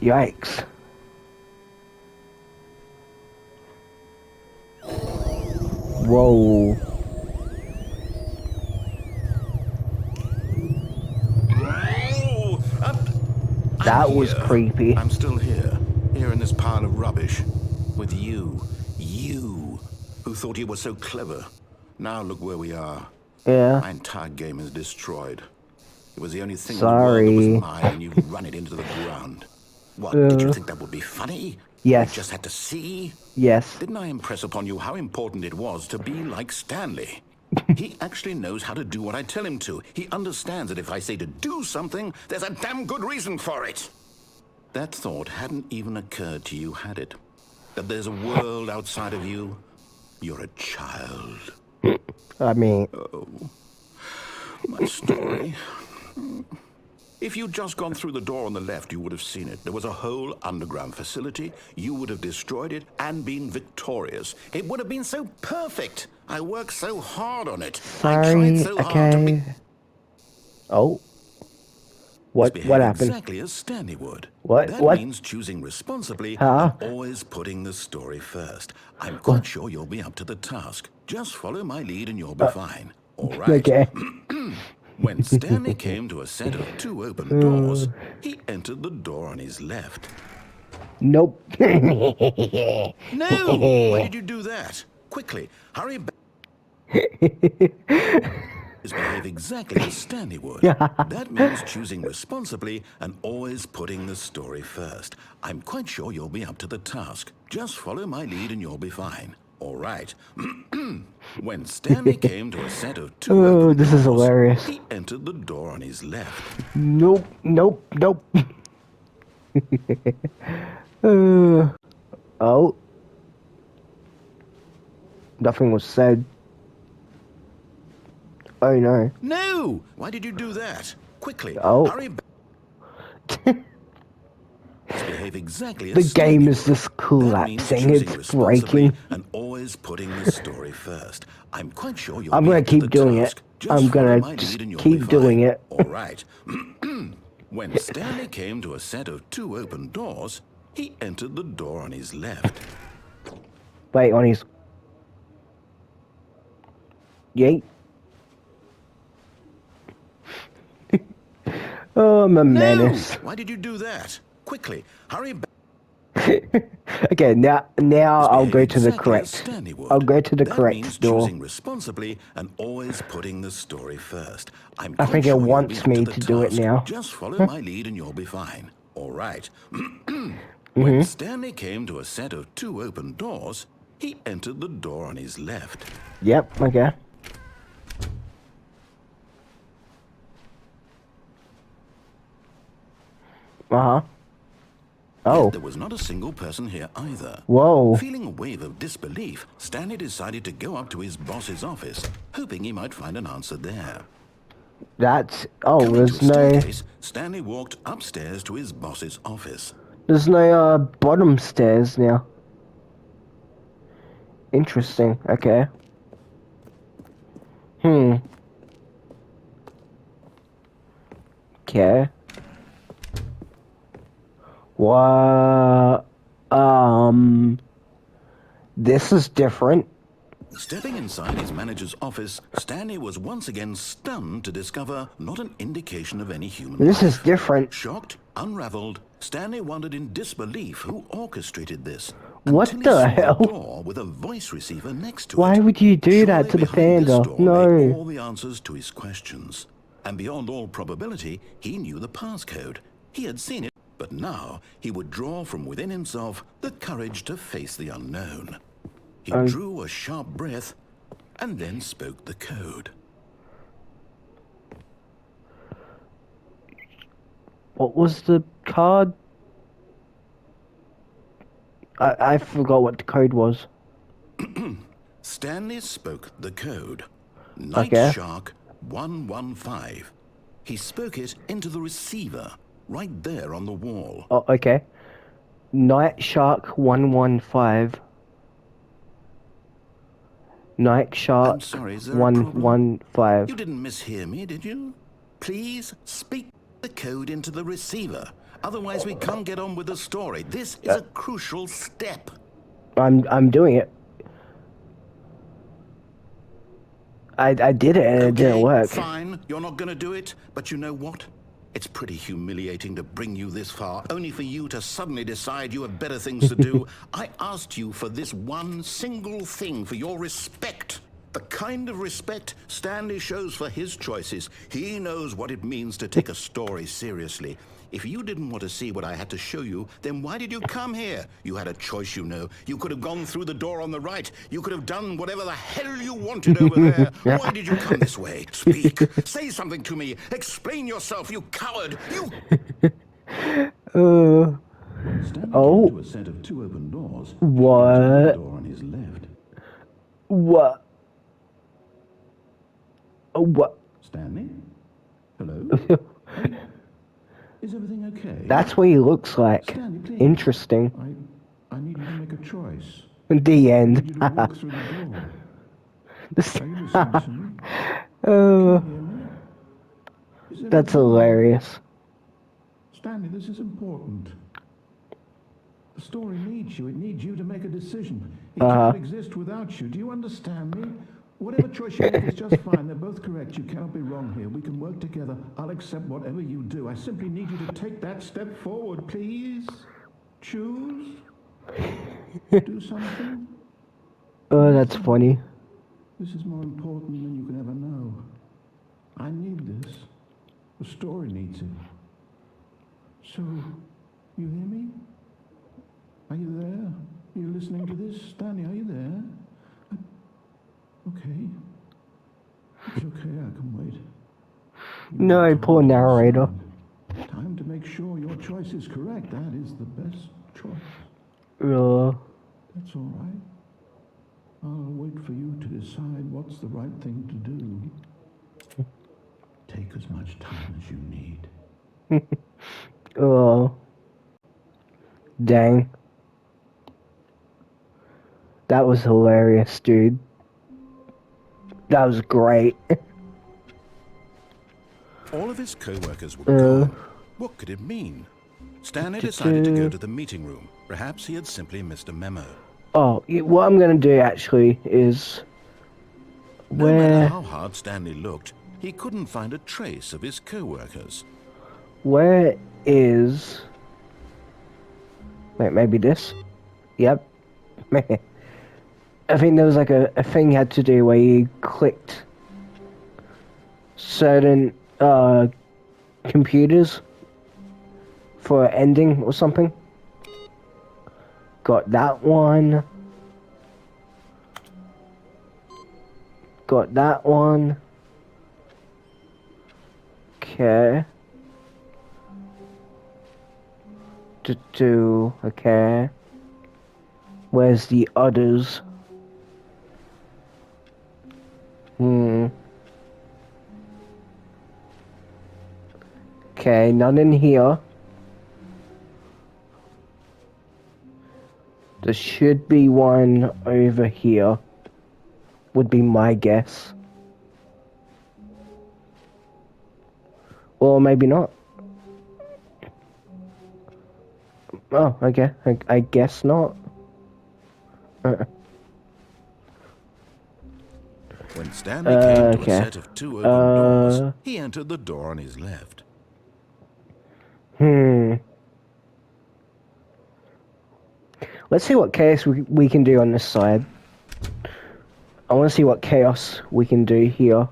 S1: Yikes. Whoa.
S2: Oh,
S1: That was creepy.
S2: I'm still here in this pile of rubbish. With you, who thought you were so clever. Now look where we are.
S1: Yeah.
S2: My entire game is destroyed. It was the only thing in the
S1: Sorry.
S2: world that was mine, and you've run it into the ground. What, did you think that would be funny?
S1: Yes.
S2: You just had to see?
S1: Yes.
S2: Didn't I impress upon you how important it was to be like Stanley? He actually knows how to do what I tell him to. He understands that if I say to do something, there's a damn good reason for it. That thought hadn't even occurred to you, had it? That there's a world outside of you? You're a child.
S1: I mean...
S2: My story. If you'd just gone through the door on the left, you would have seen it. There was a whole underground facility. You would have destroyed it and been victorious. It would have been so perfect. I worked so hard on it. I tried
S1: Sorry,
S2: so hard to be...
S1: Oh. What
S2: Behave
S1: happened?
S2: Exactly as Stanley would.
S1: What?
S2: That
S1: What?
S2: means choosing responsibly
S1: Huh?
S2: and always putting the story first. I'm quite sure you'll be up to the task. Just follow my lead and you'll be fine. All right.
S1: Okay.
S2: When Stanley came to a set of 2 open doors, he entered the door on his left.
S1: Nope.
S2: No! Why did you do that? Quickly, hurry back. Behave exactly as Stanley would. That means choosing responsibly and always putting the story first. I'm quite sure you'll be up to the task. Just follow my lead and you'll be fine. All right. When Stanley came to a set of 2 open
S1: this is
S2: doors,
S1: hilarious.
S2: he entered the door on his left.
S1: Nope. Nope. Nope. Oh. Nothing was said. Oh no.
S2: No! Why did you do that? Quickly,
S1: Oh.
S2: hurry back. Behave exactly
S1: The
S2: as
S1: game
S2: Stanley
S1: is
S2: would.
S1: just
S2: That
S1: collapsing.
S2: means choosing
S1: It's
S2: responsibly
S1: breaking.
S2: and always putting the story first. I'm quite sure you'll
S1: I'm
S2: be
S1: gonna
S2: up to
S1: keep
S2: the
S1: doing it.
S2: task. Just
S1: I'm
S2: follow
S1: gonna
S2: my
S1: just
S2: lead and you'll
S1: keep
S2: be
S1: doing
S2: fine.
S1: it.
S2: All right. When Stanley came to a set of 2 open doors, he entered the door on his left.
S1: Wait, on his... Yeet. Oh, I'm a menace.
S2: Why did you do that? Quickly, hurry back.
S1: Okay, now I'll go to the
S2: Exactly as
S1: correct.
S2: Stanley would.
S1: I'll go to the
S2: That
S1: correct
S2: means
S1: door.
S2: choosing responsibly and always putting the story first. I'm
S1: I
S2: quite
S1: think it
S2: sure you'll
S1: wants
S2: be up
S1: me
S2: the
S1: to do it
S2: task.
S1: now.
S2: Just follow my lead and you'll be fine. All right. When Stanley came to a set of 2 open doors, he entered the door on his left.
S1: Yep, okay. Uh-huh. Oh.
S2: Yet there was not a single person here either.
S1: Whoa.
S2: Feeling a wave of disbelief, Stanley decided to go up to his boss's office, hoping he might find an answer there.
S1: That's... Oh,
S2: Coming
S1: there's
S2: to a
S1: no...
S2: staircase, Stanley walked upstairs to his boss's office.
S1: There's no, bottom stairs now. Interesting, okay. Okay. What? This is different.
S2: Stepping inside his manager's office, Stanley was once again stunned to discover not an indication of any human
S1: This
S2: life.
S1: is different.
S2: Shocked, unraveled, Stanley wondered in disbelief who orchestrated this.
S1: What
S2: until he
S1: the
S2: saw
S1: hell?
S2: A door with a voice receiver next to it.
S1: Why would you do that to
S2: Surely
S1: the
S2: behind this
S1: panda?
S2: door lay
S1: No.
S2: all the answers to his questions. And beyond all probability, he knew the passcode. He had seen it. But now he would draw from within himself the courage to face the unknown. He drew a sharp breath and then spoke the code.
S1: What was the card? I forgot what the code was.
S2: Stanley spoke the code. Night
S1: Okay.
S2: Shark 115. He spoke it into the receiver, right there on the wall.
S1: Oh, okay. Night Shark 115. Night Shark
S2: I'm sorry, is there a problem?
S1: 115.
S2: You didn't mishear me, did you? Please speak the code into the receiver. Otherwise, we can't get on with the story. This is a crucial step.
S1: I'm doing it. I did it and it didn't work.
S2: Fine, you're not going to do it, but you know what? It's pretty humiliating to bring you this far, only for you to suddenly decide you have better things to do. I asked you for this one single thing, for your respect. The kind of respect Stanley shows for his choices. He knows what it means to take a story seriously. If you didn't want to see what I had to show you, then why did you come here? You had a choice, you know. You could have gone through the door on the right. You could have done whatever the hell you wanted over there. Why did you come this way? Speak. Say something to me. Explain yourself, you coward. You...
S3: Stanley
S1: Oh.
S3: came to a set of 2 open doors.
S1: What?
S3: He entered the door on his left.
S1: What? What?
S3: Stanley? Hello? Hey, is everything okay?
S1: That's what he looks like.
S3: Stanley, please.
S1: Interesting.
S3: I need you to make a choice.
S1: The
S3: I
S1: end.
S3: need you to walk through the door.
S1: This-
S3: Are you listening to me?
S1: Oh,
S3: Can you hear me? Is
S1: that's
S3: everything-
S1: hilarious.
S3: Stanley, this is important. The story needs you. It needs you to make a decision. It cannot exist without you. Do you understand me? Whatever choice you make is just fine. They're both correct. You cannot be wrong here. We can work together. I'll accept whatever you do. I simply need you to take that step forward, please. Choose. Do something.
S1: Oh, that's funny.
S3: This is more important than you can ever know. I need this. The story needs it. So, you hear me? Are you there? Are you listening to this? Stanley, are you there? Okay. It's okay, I can wait. You
S1: No,
S3: need to
S1: poor
S3: hold your
S1: narrator.
S3: side. Time to make sure your choice is correct. That is the best choice. That's all right. I'll wait for you to decide what's the right thing to do. Take as much time as you need.
S1: Oh. Dang. That was hilarious, dude. That was great.
S2: All of his co-workers were gone. What could it mean? Stanley decided to go to the meeting room. Perhaps he had simply missed a memo.
S1: Oh, what I'm gonna do actually is...
S2: No matter
S1: Where...
S2: how hard Stanley looked, he couldn't find a trace of his co-workers.
S1: Where is... Wait, maybe this? Yep. I think there was like a thing you had to do where you clicked certain computers for ending or something. Got that one. Got that one. Okay. Okay. Where's the others? Okay, none in here. There should be one over here. Would be my guess. Or maybe not. Oh, okay. I guess not.
S2: When Stanley came to
S1: okay.
S2: a set of 2 open doors, he entered the door on his left.
S1: Let's see what chaos we can do on this side. I want to see what chaos we can do here.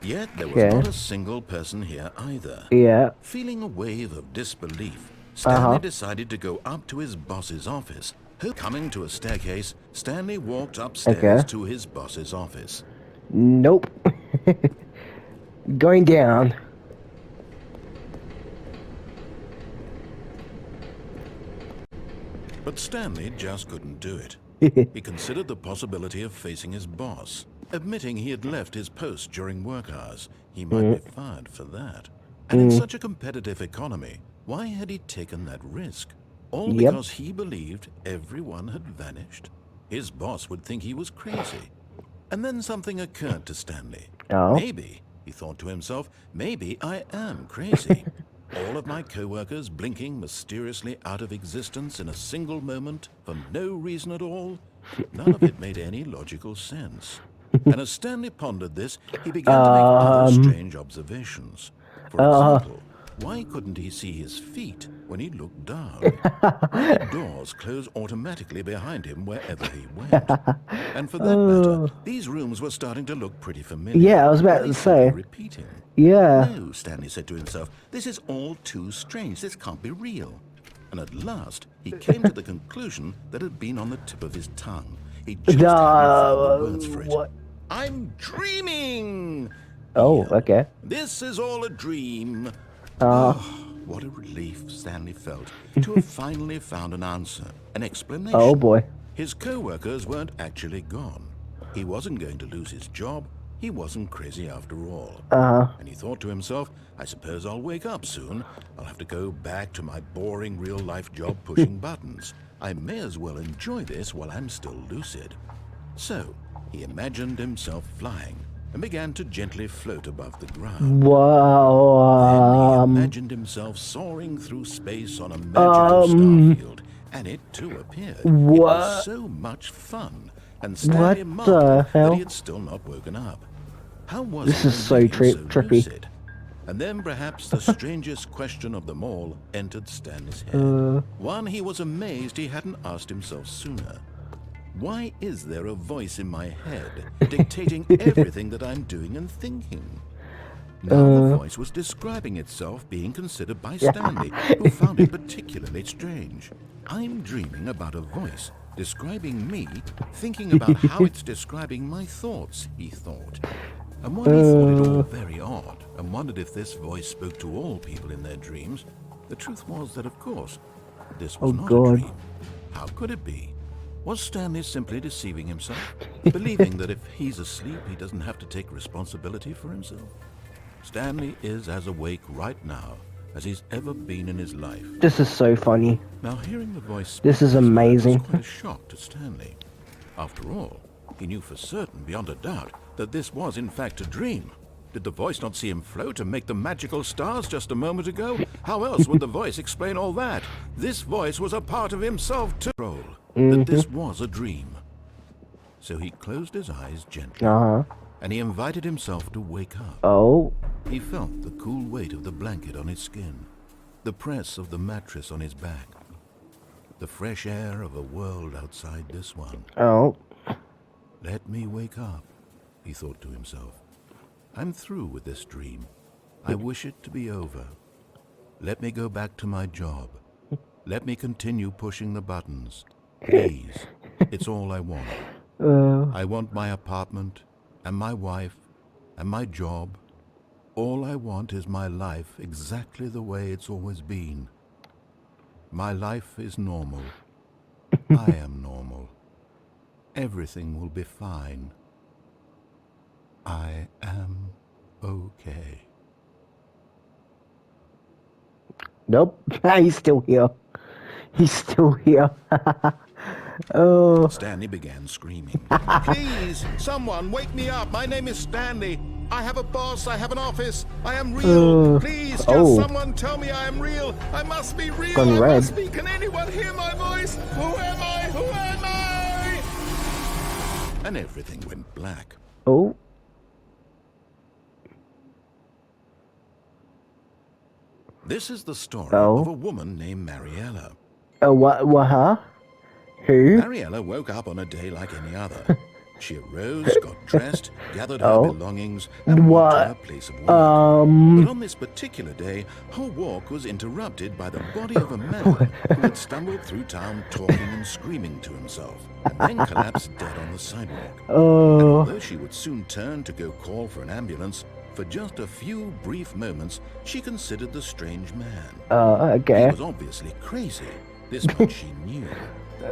S2: Yet there was
S1: Okay.
S2: not a single person here either.
S1: Yeah.
S2: Feeling a wave of disbelief, Stanley decided to go up to his boss's office. Coming to a staircase, Stanley walked upstairs
S1: Okay.
S2: to his boss's office.
S1: Nope. Going down.
S2: But Stanley just couldn't do it. He considered the possibility of facing his boss, admitting he had left his post during work hours. He might be fired for that. And in such a competitive economy, why had he taken that risk? All
S1: Yep.
S2: because he believed everyone had vanished? His boss would think he was crazy. And then something occurred to Stanley.
S1: Oh.
S2: Maybe, he thought to himself, maybe I am crazy. All of my co-workers blinking mysteriously out of existence in a single moment for no reason at all? None of it made any logical sense. And as Stanley pondered this, he began to make other strange observations. For example, why couldn't he see his feet when he looked down? Why did doors close automatically behind him wherever he went? And for that matter, these rooms were starting to look pretty familiar.
S1: Yeah, I was about
S2: Were
S1: to
S2: they simply
S1: say.
S2: repeating?
S1: Yeah.
S2: No, Stanley said to himself, this is all too strange. This can't be real. And at last, he came to the conclusion that had been on the tip of his tongue. He just hadn't found the words for it.
S1: What?
S2: I'm dreaming!
S1: Oh, okay.
S2: This is all a dream. What a relief Stanley felt to have finally found an answer, an explanation.
S1: Oh boy.
S2: His co-workers weren't actually gone. He wasn't going to lose his job. He wasn't crazy after all. And he thought to himself, I suppose I'll wake up soon. I'll have to go back to my boring real-life job pushing buttons. I may as well enjoy this while I'm still lucid. So, he imagined himself flying and began to gently float above the ground. Then he
S1: Wow.
S2: imagined himself soaring through space on a magical starfield, and it too appeared. It was
S1: What?
S2: so much fun, and Stanley
S1: What
S2: marveled
S1: the
S2: that
S1: hell?
S2: he had still not woken up. How was
S1: This
S2: he
S1: is so
S2: being
S1: trippy.
S2: lucid? And then perhaps the strangest question of them all entered Stanley's head. One he was amazed he hadn't asked himself sooner. Why is there a voice in my head dictating everything that I'm doing and thinking? Now the voice was describing itself being considered by Stanley, who found it particularly strange. I'm dreaming about a voice describing me, thinking about how it's describing my thoughts, he thought. And while he thought it all very odd, and wondered if this voice spoke to all people in their dreams, the truth was that, of course, this was not a
S1: God.
S2: dream. How could it be? Was Stanley simply deceiving himself, believing that if he's asleep, he doesn't have to take responsibility for himself? Stanley is as awake right now as he's ever been in his life.
S1: This is so funny.
S2: Now, hearing the voice
S1: This
S2: speak
S1: is
S2: these words
S1: amazing.
S2: was quite a shock to Stanley. After all, he knew for certain, beyond a doubt, that this was in fact a dream. Did the voice not see him float and make the magical stars just a moment ago? How else would the voice explain all that? This voice was a part of himself too. That this was a dream. So he closed his eyes gently, and he invited himself to wake up.
S1: Oh.
S2: He felt the cool weight of the blanket on his skin, the press of the mattress on his back, the fresh air of a world outside this one.
S1: Oh.
S2: Let me wake up, he thought to himself. I'm through with this dream. I wish it to be over. Let me go back to my job. Let me continue pushing the buttons. Please, it's all I want. I want my apartment, and my wife, and my job. All I want is my life exactly the way it's always been. My life is normal. I am normal. Everything will be fine. I am okay.
S1: Nope. He's still here. He's still here. Oh.
S2: Stanley began screaming. Please, someone wake me up. My name is Stanley. I have a boss. I have an office. I am real. Please, just someone tell me I am real. I must be real.
S1: Gone red.
S2: Must be. Can anyone hear my voice? Who am I? Who am I? And everything went black.
S1: Oh.
S2: This is the story
S1: Oh.
S2: of a woman named Mariella.
S1: What, huh? Who?
S2: Mariella woke up on a day like any other. She arose, got dressed, gathered her
S1: Oh.
S2: belongings, and walked to her
S1: What?
S2: place of work. But on this particular day, her walk was interrupted by the body of a man who had stumbled through town talking and screaming to himself, and then collapsed dead on the sidewalk. And
S1: Oh.
S2: although she would soon turn to go call for an ambulance, for just a few brief moments, she considered the strange man. He
S1: Okay.
S2: was obviously crazy. This much she knew.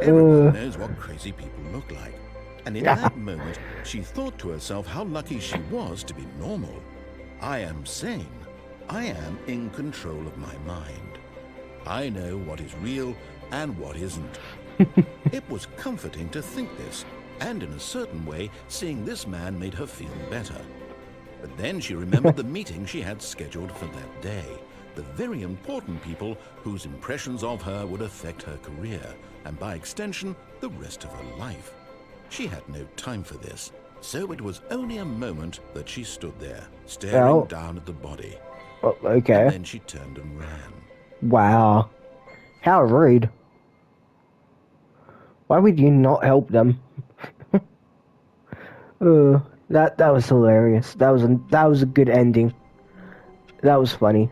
S2: Everyone knows what crazy people look like. And in that moment, she thought to herself how lucky she was to be normal. I am sane. I am in control of my mind. I know what is real and what isn't. It was comforting to think this, and in a certain way, seeing this man made her feel better. But then she remembered the meeting she had scheduled for that day. The very important people whose impressions of her would affect her career, and by extension, the rest of her life. She had no time for this, so it was only a moment that she stood there, staring down at the body.
S1: Oh, okay.
S2: And then she turned and ran.
S1: Wow. How rude. Why would you not help them? That was hilarious. That was a good ending. That was funny.